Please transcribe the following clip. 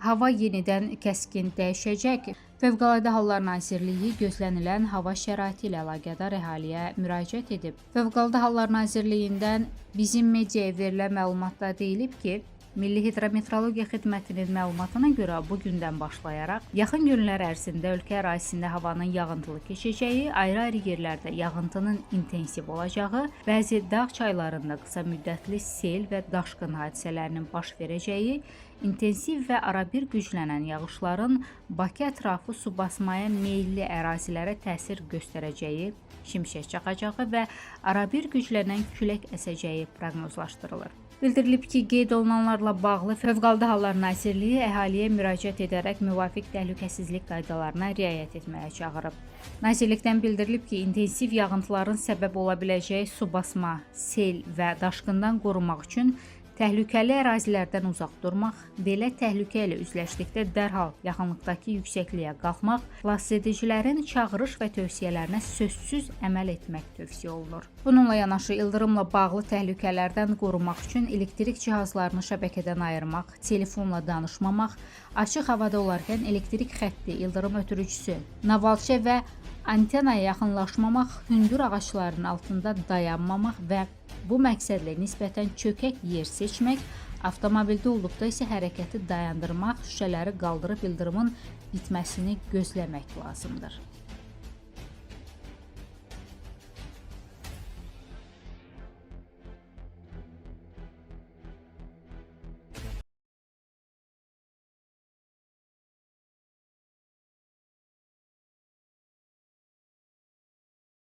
Hava yenidən kəskin dəyişəcək. Fövqəladə Hallar Nazirliyi gözlənilən hava şəraiti ilə əlaqədar əhaliyə müraciət edib. Fövqəladə Hallar Nazirliyindən bizim mediaya verilən məlumatda deyilib ki, Milli Hidrometeorologiya Xidmətinin məlumatına görə bu gündən başlayaraq yaxın günlər ərzində ölkə ərazisində havanın yağıntılı keçəcəyi, ayrı-ayrı yerlərdə yağıntının intensiv olacağı, bəzi dağ çaylarında qısa müddətli sel və daşqın hadisələrinin baş verəcəyi, intensiv və arabir güclənən yağışların Bakı ətrafı su basmaya meyilli ərazilərə təsir göstərəcəyi, şimşək çaxacağı və arabir güclənən külək əsəcəyi proqnozlaşdırılır. Bildirilib ki, qeyd olunanlarla bağlı Fövqəladə Hallar Nazirliyi əhaliyə müraciət edərək müvafiq təhlükəsizlik qaydalarına riayət etməyə çağırıb. Nazirlikdən bildirilib ki, intensiv yağıntıların səbəb ola biləcəyi su basma, sel və daşqından qorunmaq üçün təhlükəli ərazilərdən uzaq durmaq, belə təhlükə ilə üzləşdikdə dərhal yaxınlıqdakı yüksəkliyə qalxmaq, xilasedicilərin çağırış və tövsiyələrinə sözsüz əməl etmək tövsiyə olunur. Bununla yanaşı ildırımla bağlı təhlükələrdən qorunmaq üçün elektrik cihazlarını şəbəkədən ayırmaq, telefonla danışmamaq, açıq havada olarkən elektrik xətti, ildırım ötürücüsü, navalçə və antenaya yaxınlaşmamaq, hündür ağacların altında dayanmamaq və bu məqsədlə nisbətən çökək yer seçmək, avtomobildə olduqda isə hərəkəti dayandırmaq, şüşələri qaldırıb ildırımın bitməsini gözləmək lazımdır.